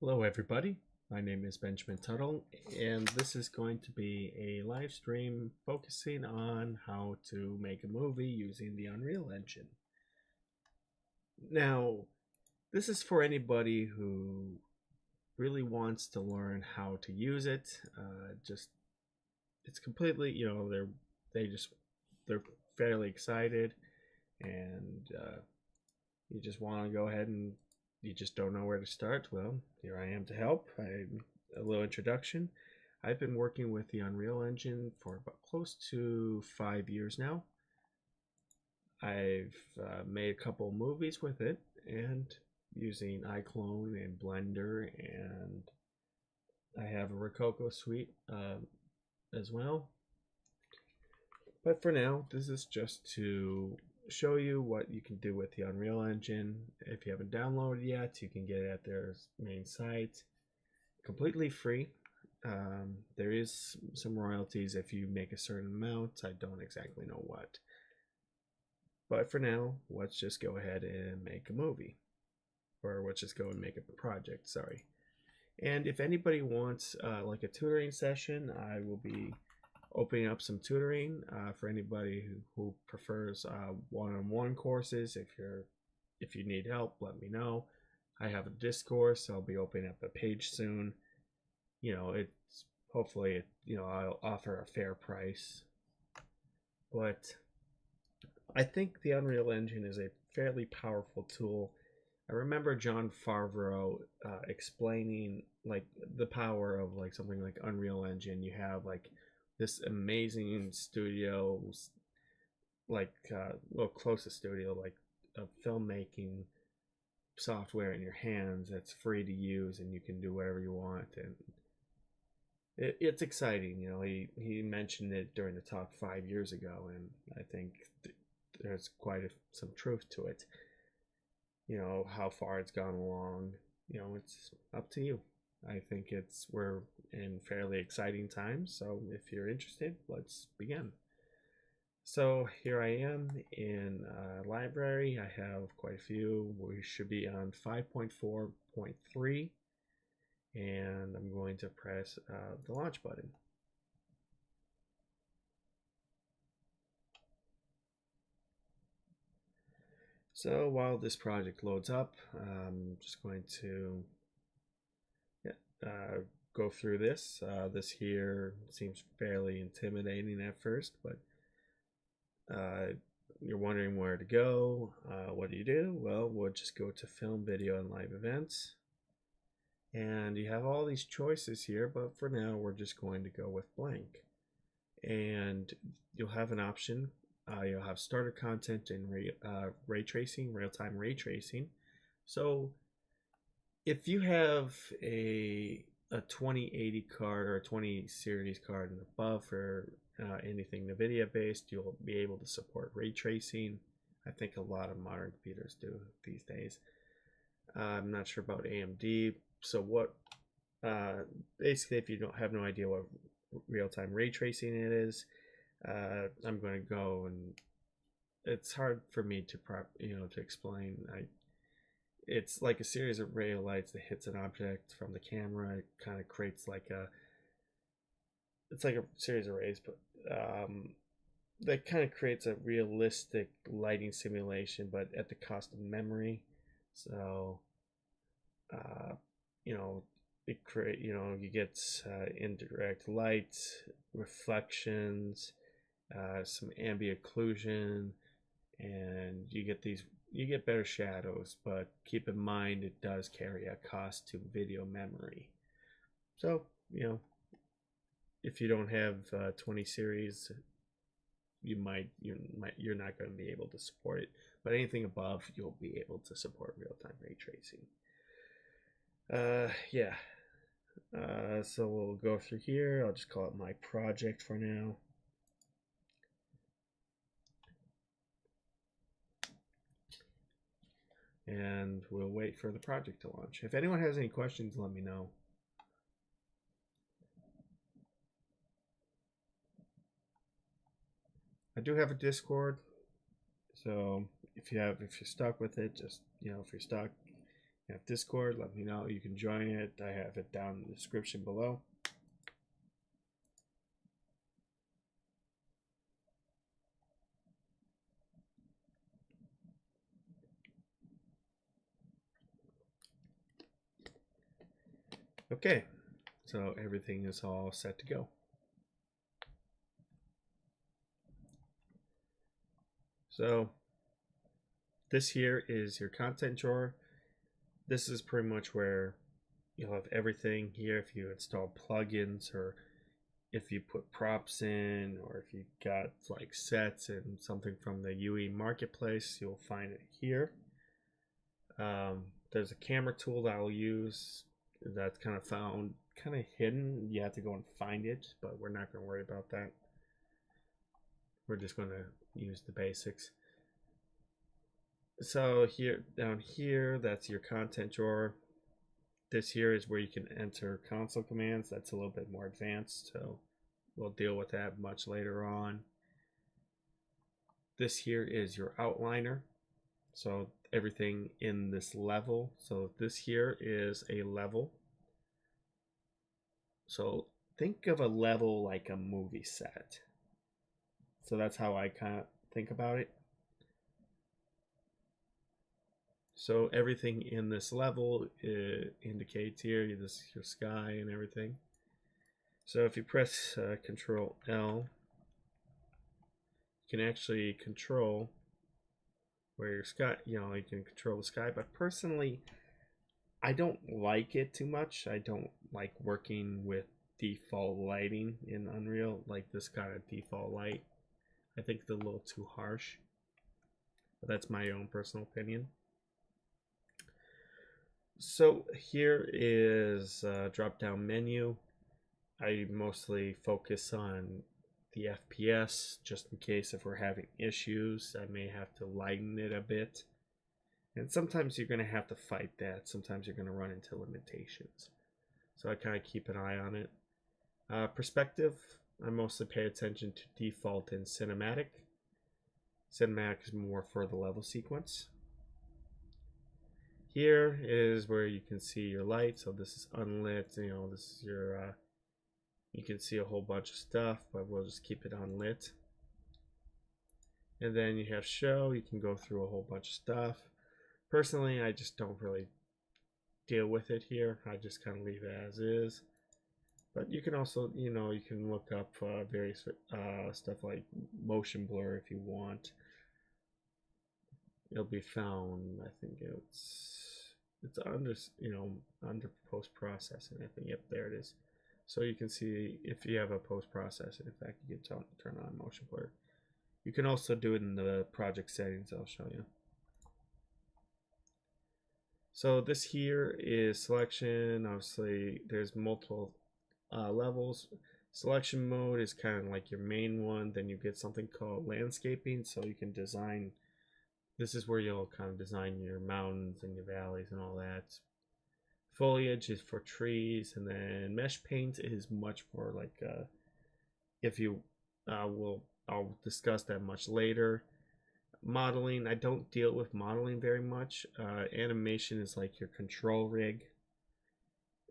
Hello, everybody. My name is Benjamin Tuttle, and this is going to be a live stream focusing on how to make a movie using the Unreal Engine. Now, this is for anybody who really wants to learn how to use it. Just it's completely, they just they're fairly excited, and you just want to go ahead and you just don't know where to start. Well, here I am to help. A little introduction. I've been working with the Unreal Engine for about close to 5 years now. I've made a couple movies with it and using iClone and Blender, and I have a Rococo suite as well. But for now, this is just to show you what you can do with the Unreal Engine. If you haven't downloaded yet, you can get it at their main site, completely free. There is some royalties if you make a certain amount. I don't exactly know what. But for now, let's just go ahead and make a movie. Or let's just go and make a project, sorry. And if anybody wants like a tutoring session, I will be opening up some tutoring for anybody who prefers one-on-one courses. If you need help, let me know. I have a Discord, so I'll be opening up a page soon. It's hopefully I'll offer a fair price. But I think the Unreal Engine is a fairly powerful tool. I remember John Favreau explaining like the power of like something like Unreal Engine. You have like this amazing studio, like well, closest studio, like of filmmaking software in your hands that's free to use, and you can do whatever you want, and it's exciting. He mentioned it during the talk 5 years ago, and I think there's quite some truth to it. How far it's gone along. It's up to you. I think we're in fairly exciting times. So if you're interested, let's begin. So here I am in library. I have quite a few. We should be on 5.4.3, and I'm going to press the launch button. So while this project loads up, I'm just going to go through this. This here seems fairly intimidating at first, but you're wondering where to go. What do? Well, we'll just go to film, video, and live events. And you have all these choices here, but for now, we're just going to go with blank. And you'll have an option. You'll have starter content and ray tracing, real-time ray tracing. So if you have a 2080 card or a 20 series card and above for anything NVIDIA based, you'll be able to support ray tracing. I think a lot of modern computers do these days. I'm not sure about AMD. So what? Basically, if you don't have no idea what real-time ray tracing it is, I'm going to go, and it's hard for me to to explain. It's like a series of ray lights that hits an object from the camera. It kind of creates it's like a series of rays, but that kind of creates a realistic lighting simulation, but at the cost of memory. So, uh, you know, you get indirect light, reflections, some ambient occlusion, and you get better shadows, but keep in mind it does carry a cost to video memory. So, if you don't have 20 series, you're not going to be able to support it. But anything above, you'll be able to support real-time ray tracing. Yeah. So we'll go through here. I'll just call it my project for now. And we'll wait for the project to launch. If anyone has any questions, let me know. I do have a Discord, so if you're stuck with it, just if you're stuck, You have Discord, let me know. You can join it. I have it down in the description below. Okay, so everything is all set to go. So this here is your content drawer. This is pretty much where you'll have everything here. If you install plugins, or if you put props in, or if you got like sets and something from the UE marketplace, you'll find it here. There's a camera tool that I'll use that's kind of hidden. You have to go and find it, but we're not going to worry about that. We're just going to use the basics. So here, down here, that's your content drawer. This here is where you can enter console commands. That's a little bit more advanced, so we'll deal with that much later on. This here is your outliner. So everything in this level. So this here is a level. So think of a level like a movie set. So that's how I kind of think about it. So everything in this level indicates here, this is your sky and everything. So if you press Control L, you can actually control where your sky, you can control the sky. But personally, I don't like it too much. I don't like working with default lighting in Unreal, like this kind of default light. I think it's a little too harsh. But that's my own personal opinion. So here is a drop-down menu. I mostly focus on the FPS, just in case if we're having issues, I may have to lighten it a bit. And sometimes you're going to have to fight that. Sometimes you're going to run into limitations. So I kind of keep an eye on it. Perspective, I mostly pay attention to default and cinematic. Cinematic is more for the level sequence. Here is where you can see your light. So this is unlit. This is your, you can see a whole bunch of stuff, but we'll just keep it unlit. And then you have show. You can go through a whole bunch of stuff. Personally, I just don't really deal with it here. I just kind of leave it as is. But you can also, you can look up various stuff like motion blur if you want. It'll be found, I think it's under, under post processing. I think, yep, there it is. So you can see if you have a post processing, in fact, you can turn on motion blur. You can also do it in the project settings. I'll show you. So this here is selection. Obviously, there's multiple levels. Selection mode is kind of like your main one. Then you get something called landscaping. So you can design. This is where you'll kind of design your mountains and your valleys and all that. Foliage is for trees, and then mesh paint is much more like if you I'll discuss that much later. Modeling, I don't deal with modeling very much. Animation is like your control rig,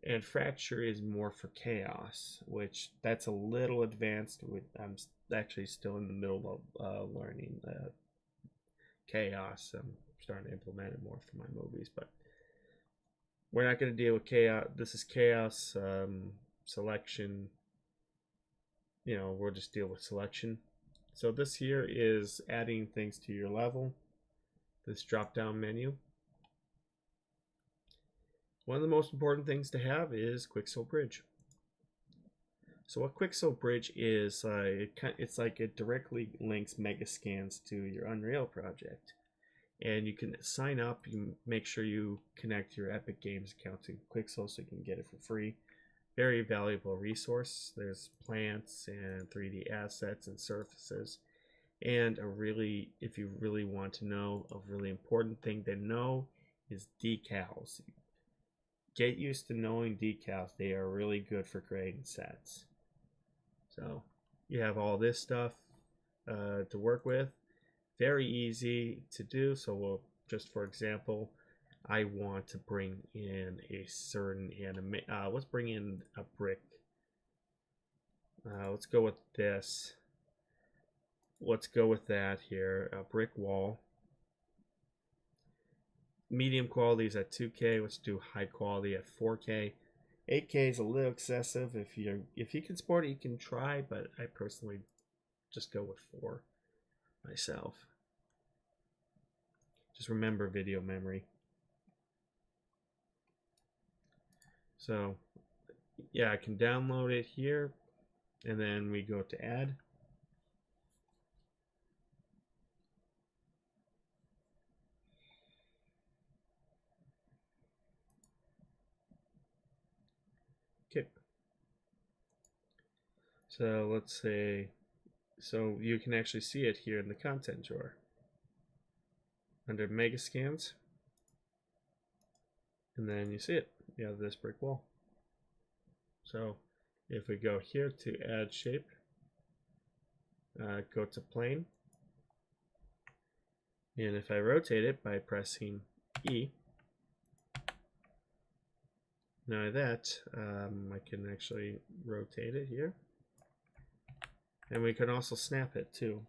and fracture is more for chaos, which that's a little advanced. I'm actually still in the middle of learning chaos. I'm starting to implement it more for my movies, but we're not going to deal with chaos. This is chaos. Selection, we'll just deal with selection. So this here is adding things to your level. This drop-down menu. One of the most important things to have is Quixel Bridge. So what Quixel Bridge is, it's like it directly links Megascans to your Unreal project. And you can sign up, you make sure you connect your Epic Games account to Quixel so you can get it for free. Very valuable resource. There's plants and 3D assets and surfaces. And if you really want to know, a really important thing to know is decals. Get used to knowing decals. They are really good for creating sets. So you have all this stuff to work with. Very easy to do. So we'll just, for example, I want to bring in a certain anime. Let's bring in a brick. Let's go with this. Let's go with that here. A brick wall. Medium quality is at 2K. Let's do high quality at 4K. 8K is a little excessive. If you can sport it, you can try, but I personally just go with 4 myself. Just remember video memory. So yeah, I can download it here, and then we go to add. Okay. So let's say, so you can actually see it here in the content drawer under mega scans, and then you see it. You have this brick wall. So if we go here to add shape, go to plane, and if I rotate it by pressing E, now that I can actually rotate it here, and we can also snap it too.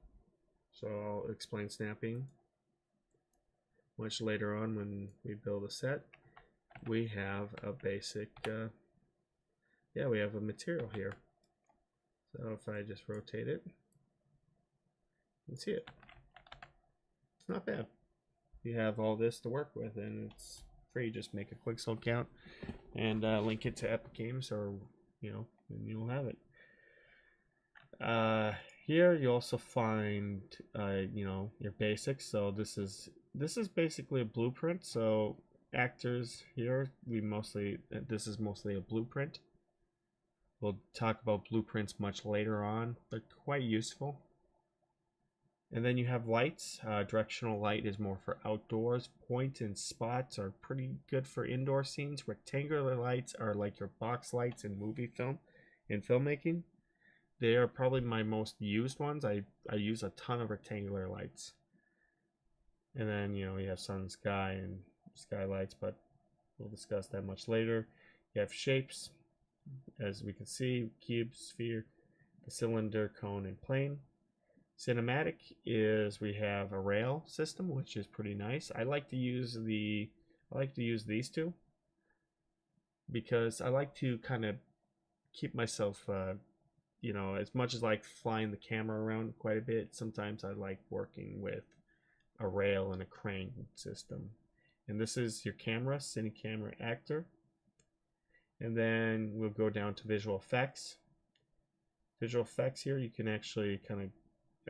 So I'll explain snapping much later on when we build a set. We have a basic, yeah, we have a material here. So if I just rotate it, you can see it. It's not bad. You have all this to work with, and it's free. Just make a quick soul count and link it to Epic Games, or and you'll have it. Here you also find your basics. So this is basically a blueprint. So actors here, this is mostly a blueprint. We'll talk about blueprints much later on. They're quite useful. And then you have lights. Directional light is more for outdoors. Point and spots are pretty good for indoor scenes. Rectangular lights are like your box lights in movie film, in filmmaking. They are probably my most used ones. I use a ton of rectangular lights. And then, you have sun, sky, and skylights, but we'll discuss that much later. You have shapes, as we can see, cube, sphere, the cylinder, cone, and plane. Cinematic is we have a rail system, which is pretty nice. I like to use these two because I like to kind of keep myself as much as I like flying the camera around quite a bit, sometimes I like working with a rail and a crane system. And this is your camera, cine camera actor. And then we'll go down to visual effects. Visual effects here, you can actually kind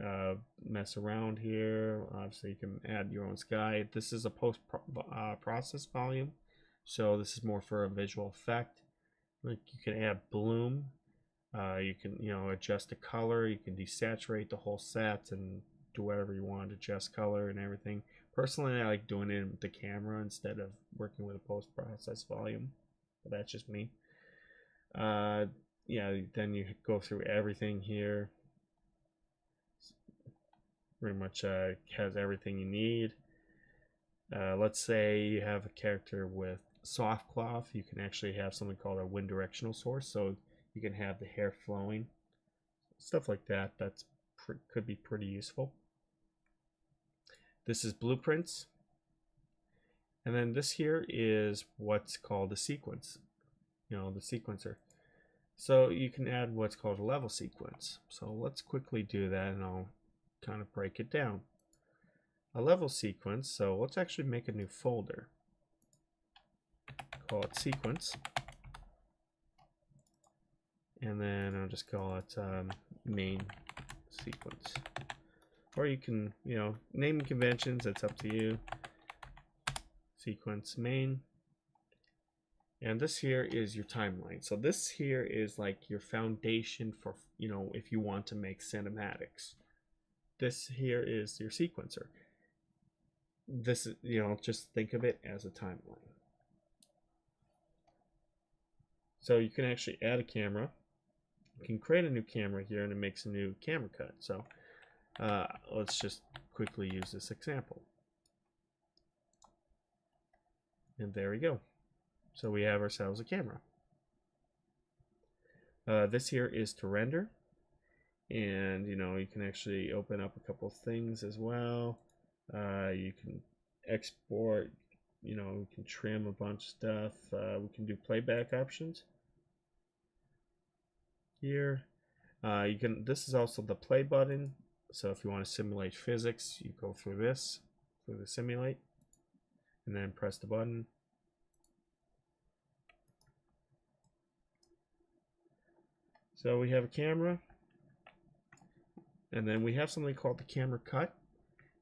of mess around here. Obviously, you can add your own sky. This is a post-process volume, so this is more for a visual effect. Like you can add bloom. You can adjust the color. You can desaturate the whole set and do whatever you want, adjust color and everything. Personally, I like doing it with the camera instead of working with a post-process volume, but that's just me. Yeah, then you go through everything here. Pretty much has everything you need. Let's say you have a character with soft cloth. You can actually have something called a wind directional source, so you can have the hair flowing, stuff like that. That's could be pretty useful. This is blueprints, and then this here is what's called a sequence. The sequencer. So you can add what's called a level sequence. So let's quickly do that, and I'll kind of break it down. A level sequence. So let's actually make a new folder. Call it sequence. And then I'll just call it main sequence. Or you can, name conventions, it's up to you. Sequence main. And this here is your timeline. So this here is like your foundation for, if you want to make cinematics. This here is your sequencer. This is, just think of it as a timeline. So you can actually add a camera. You can create a new camera here, and it makes a new camera cut. So let's just quickly use this example. And there we go. So we have ourselves a camera. This here is to render, and you can actually open up a couple things as well. You can export, we can trim a bunch of stuff. We can do playback options here. This is also the play button, so if you want to simulate physics, you go through the simulate, and then press the button. So we have a camera, and then we have something called the camera cut.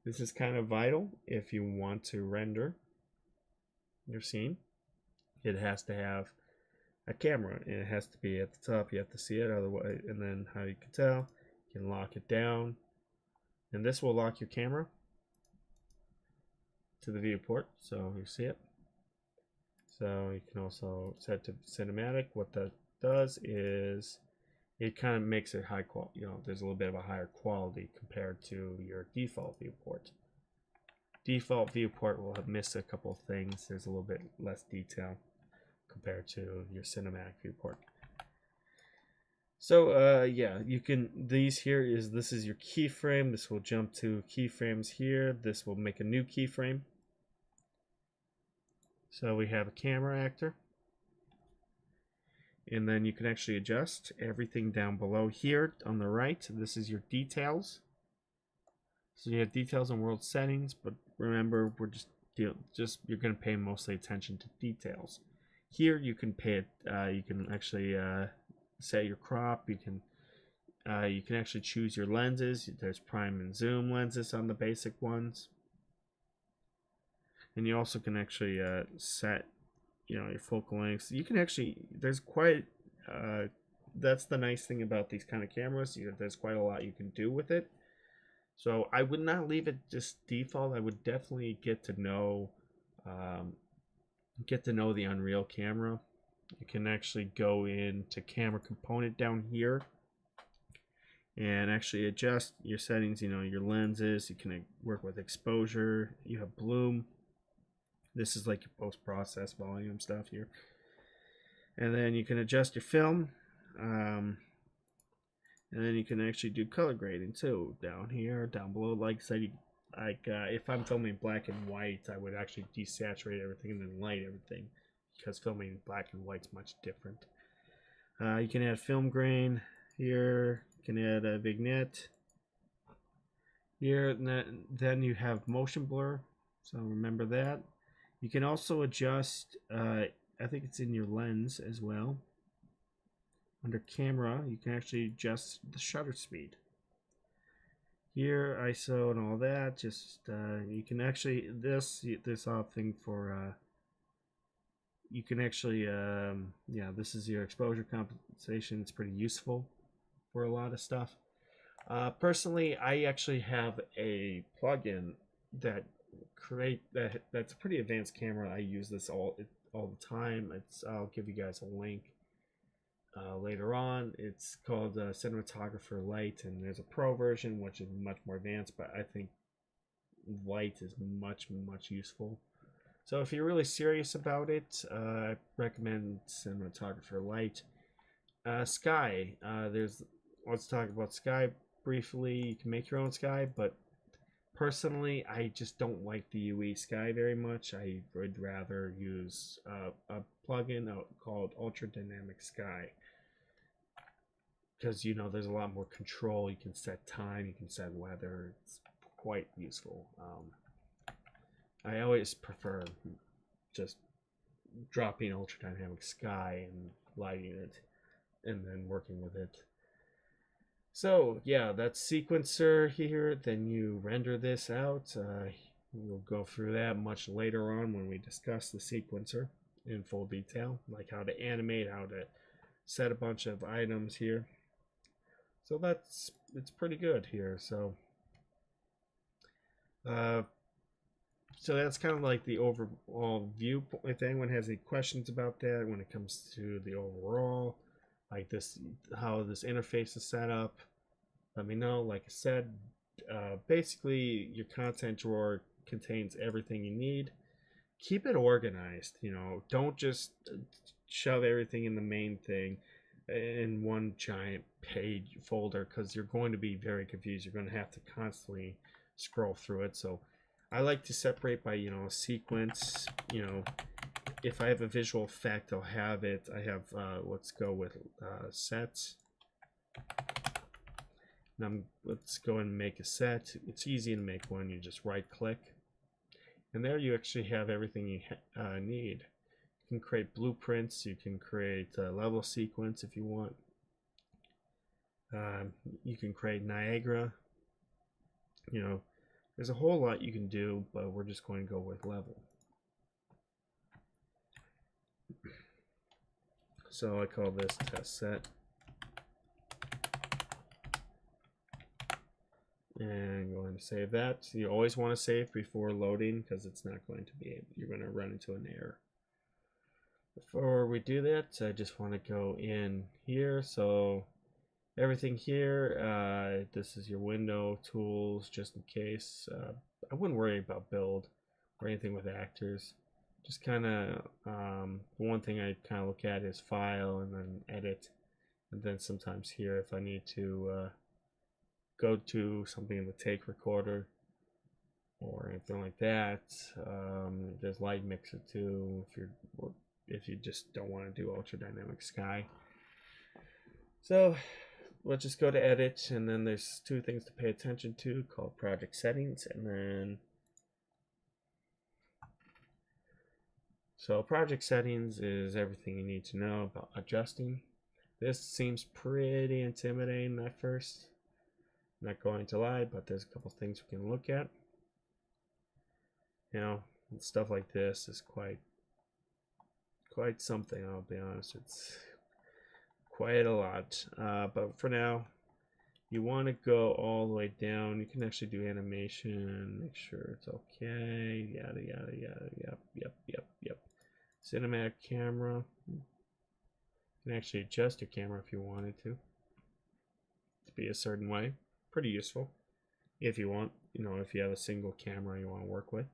This is kind of vital if you want to render your scene. It has to have a camera, and it has to be at the top. You have to see it, otherwise, and then how you can tell, you can lock it down, and this will lock your camera to the viewport, so you see it. So you can also set to cinematic. What that does is it kind of makes it high quality. There's a little bit of a higher quality compared to your default viewport. Default viewport will have missed a couple of things. There's a little bit less detail compared to your cinematic viewport. So yeah, you can, this is your keyframe. This will jump to keyframes here. This will make a new keyframe. So we have a camera actor, and then you can actually adjust everything down below here on the right. This is your details. So you have details and world settings, but remember, we're you're going to pay mostly attention to details. Here you can you can actually set your crop. You can actually choose your lenses. There's prime and zoom lenses on the basic ones, and you also can actually set your focal lengths. You can actually, there's quite that's the nice thing about these kind of cameras. There's quite a lot you can do with it. So I would not leave it just default. I would definitely get to know the Unreal camera. You can actually go into camera component down here and actually adjust your settings, your lenses. You can work with exposure. You have bloom. This is like your post-process volume stuff here. And then you can adjust your film. And then you can actually do color grading too, down here, down below. Like I said, if I'm filming black and white, I would actually desaturate everything and then light everything, because filming black and white's much different. You can add film grain here. You can add a vignette here. And then you have motion blur, so remember that. You can also adjust, I think it's in your lens as well. Under camera, you can actually adjust the shutter speed. Here, ISO and all that. Just you can actually this whole thing for you can actually yeah, this is your exposure compensation. It's pretty useful for a lot of stuff. Personally, I actually have a plugin that's a pretty advanced camera. I use this all the time. I'll give you guys a link later on. It's called Cinematographer Lite, and there's a pro version which is much more advanced, but I think Lite is much useful. So if you're really serious about it, I recommend Cinematographer Lite. Sky, let's talk about Sky briefly. You can make your own Sky, but personally, I just don't like the UE Sky very much. I would rather use a plugin called Ultra Dynamic Sky, because there's a lot more control. You can set time, you can set weather. It's quite useful. I always prefer just dropping Ultra Dynamic Sky and lighting it and then working with it. So yeah, that's sequencer here. Then you render this out. We'll go through that much later on when we discuss the sequencer in full detail, like how to animate, how to set a bunch of items here. So it's pretty good here. So that's kind of like the overall view. If anyone has any questions about that when it comes to the overall, like this, how this interface is set up, let me know. Like I said, basically your content drawer contains everything you need. keep it organized. Don't just shove everything in the main thing in one giant page folder, because you're going to be very confused. You're going to have to constantly scroll through it. So I like to separate by sequence. If I have a visual effect, I'll have it. I have let's go with sets. Now let's go and make a set. It's easy to make one. You just right click, and there you actually have everything you need. You can create blueprints. You can create a level sequence if you want. You can create Niagara. There's a whole lot you can do, but we're just going to go with level. So I call this test set. And I'm going to save that. You always want to save before loading, because it's not going to be, you're going to run into an error. Before we do that, I just want to go in here. So everything here, this is your window tools, just in case. I wouldn't worry about build or anything with actors. Just kind of, the one thing I kind of look at is file and then edit. And then sometimes here, if I need to go to something in the take recorder or anything like that, there's light mixer too, if you just don't want to do ultra dynamic sky. So let's just go to edit, and then there's two things to pay attention to called project settings, and then so project settings is everything you need to know about adjusting. This seems pretty intimidating at first, not going to lie, but there's a couple things we can look at. Stuff like this is quite something, I'll be honest. It's quite a lot, but for now you want to go all the way down. You can actually do animation, make sure it's okay, yada yada yada, yep. Cinematic camera, you can actually adjust your camera if you wanted to be a certain way. Pretty useful if you want, if you have a single camera you want to work with.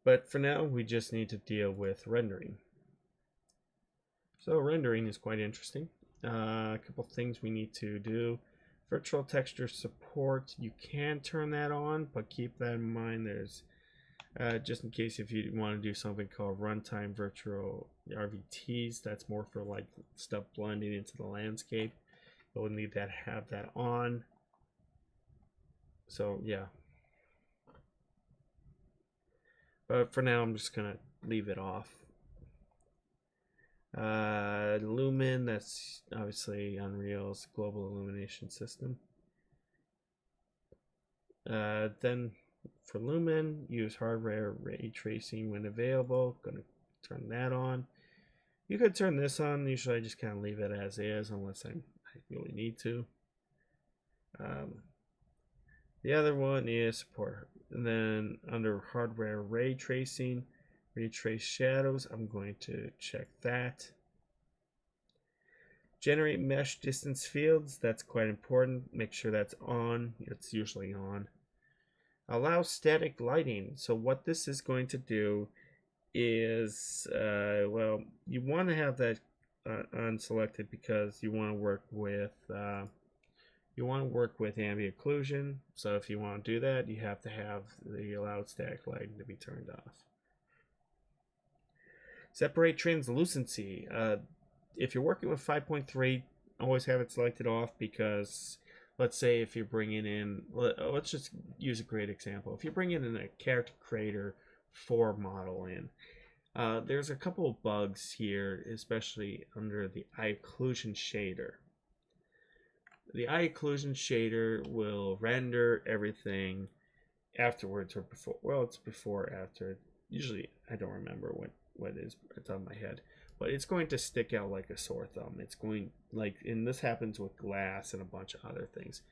But for now, we just need to deal with rendering. So rendering is quite interesting. A couple things we need to do. Virtual texture support, you can turn that on, but keep that in mind. There's just in case if you want to do something called runtime virtual RVTs, that's more for like stuff blending into the landscape. You'll need to have that on. So yeah. But for now, I'm just gonna leave it off. Lumen, that's obviously Unreal's global illumination system. Then for Lumen, use hardware ray tracing when available. Gonna turn that on. You could turn this on. Usually I just kind of leave it as is unless I really need to. The other one is support. And then under hardware ray tracing, ray trace shadows, I'm going to check that. Generate mesh distance fields, that's quite important. Make sure that's on. It's usually on. Allow static lighting. So what this is going to do is, well, you want to have that unselected because you want to work with ambient occlusion. So if you want to do that, you have to have the allowed static lighting to be turned off. Separate translucency. If you're working with 5.3, always have it selected off, because let's say if you're bringing in, let's just use a great example. If you're bringing in a character creator 4 model in, there's a couple of bugs here, especially under the eye occlusion shader. The eye occlusion shader will render everything afterwards or before. Well, it's before or after. Usually, I don't remember what is at the top of my head, but it's going to stick out like a sore thumb. It's going and this happens with glass and a bunch of other things.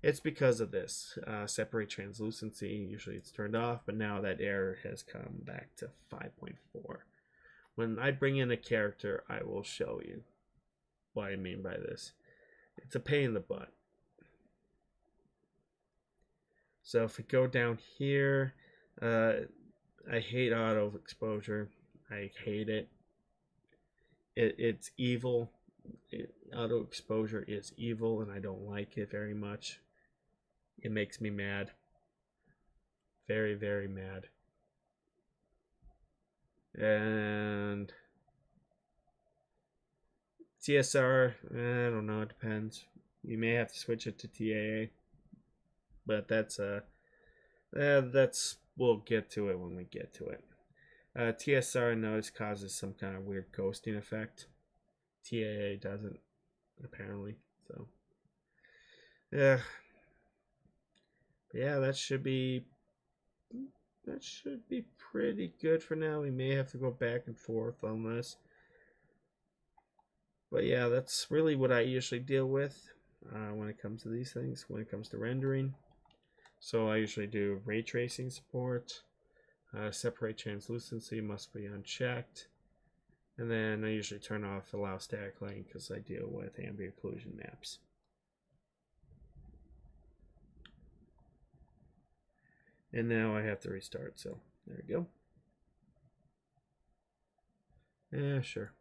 It's because of this. Separate translucency, usually it's turned off, but now that error has come back to 5.4. When I bring in a character, I will show you what I mean by this. It's a pain in the butt. So if we go down here, Uh, I hate auto exposure. I hate it. It's evil. Auto exposure is evil, and I don't like it very much. It makes me mad. Very, very mad. And TSR, I don't know. It depends. You may have to switch it to TAA, but that's we'll get to it when we get to it. TSR notice causes some kind of weird ghosting effect. TAA doesn't, apparently. So yeah, yeah, that should be pretty good for now. We may have to go back and forth on this, but yeah, that's really what I usually deal with when it comes to these things. When it comes to rendering, so I usually do ray tracing support. Separate translucency must be unchecked. And then I usually turn off allow static lighting because I deal with ambient occlusion maps. And now I have to restart, so there we go. Yeah, sure.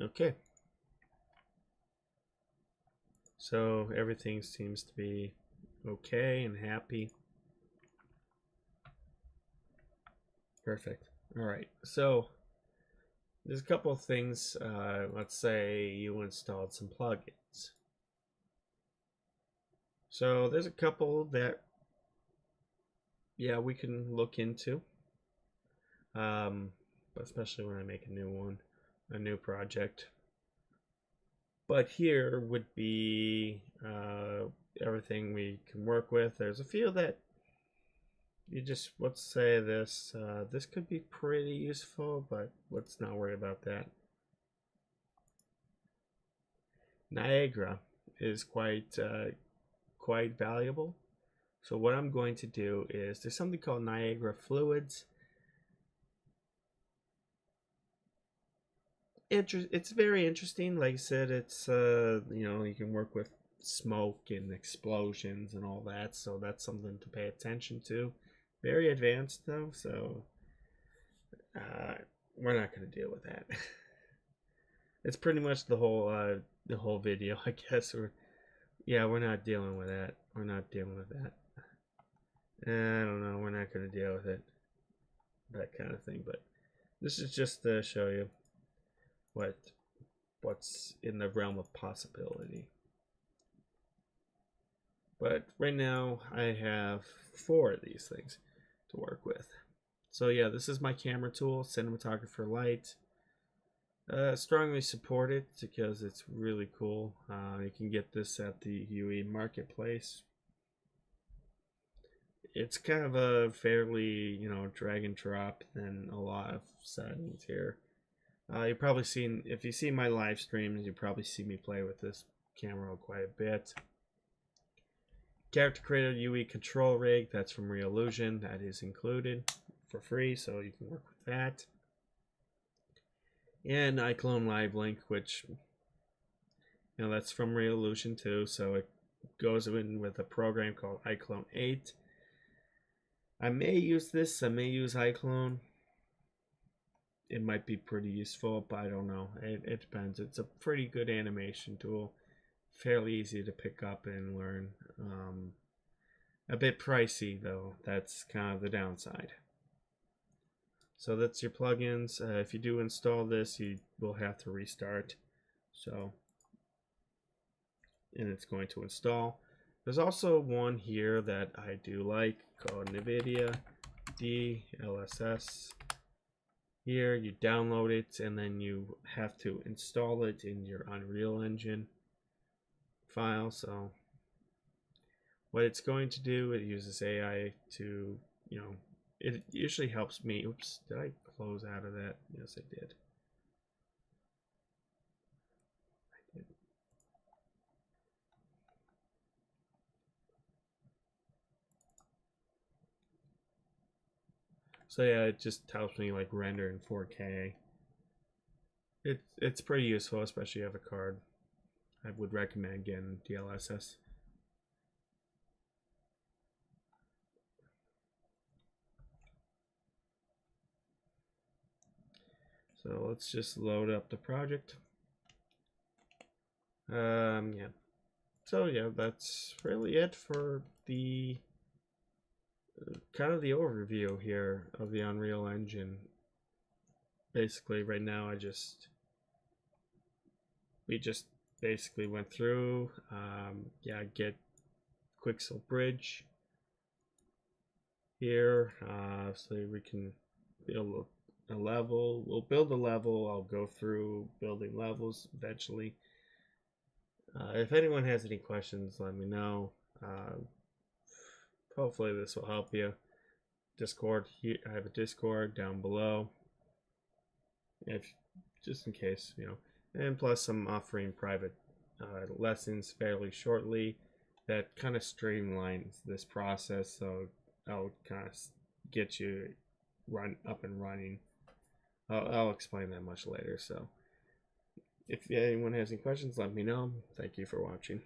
Okay. So everything seems to be okay and happy. Perfect. All right. So there's a couple of things. Let's say you installed some plugins. So there's a couple that, yeah, we can look into. Especially when I make a new one, a new project. But here would be everything we can work with. There's a few that you just, let's say this, this could be pretty useful, but let's not worry about that. Niagara is quite valuable. So what I'm going to do is there's something called Niagara fluids. It's very interesting. Like I said, it's you can work with smoke and explosions and all that, so that's something to pay attention to. Very advanced though, so uh, we're not going to deal with that. It's pretty much the whole video, I guess. We're not dealing with that. We're not dealing with that. I don't know. We're not going to deal with it. That kind of thing. But this is just to show you what's in the realm of possibility. But right now I have 4 of these things to work with. So yeah, this is my camera tool, Cinematographer Lite. Strongly support it because it's really cool. You can get this at the UE marketplace. It's kind of a fairly, drag and drop than a lot of settings here. You've probably seen, if you see my live streams, you probably see me play with this camera quite a bit. Character Creator UE control rig, that's from Reallusion, that is included for free, so you can work with that. And iclone Live Link, which that's from Reallusion too, so it goes in with a program called iclone 8. I may use this, I may use iclone. It might be pretty useful, but I don't know. It depends. It's a pretty good animation tool, fairly easy to pick up and learn. A bit pricey though, that's kind of the downside. So that's your plugins. If you do install this, you will have to restart. So, and it's going to install. There's also one here that I do like called NVIDIA DLSS. Here you download it and then you have to install it in your Unreal Engine file. So what it's going to do, it uses AI to, it usually helps me. Oops, did I close out of that? Yes, I did. So yeah, it just helps me like render in 4K. It's pretty useful, especially if you have a card. I would recommend getting DLSS. So let's just load up the project. Yeah. So yeah, that's really it for the kind of the overview here of the Unreal Engine. Basically, right now we just basically went through. Yeah, get Quixel Bridge here, so we can build a level. We'll build a level. I'll go through building levels eventually. If anyone has any questions, let me know. Hopefully this will help you. Discord, I have a Discord down below, if just in case, and plus I'm offering private lessons fairly shortly that kind of streamlines this process, so I'll kind of get you up and running. I'll explain that much later. So if anyone has any questions, let me know. Thank you for watching.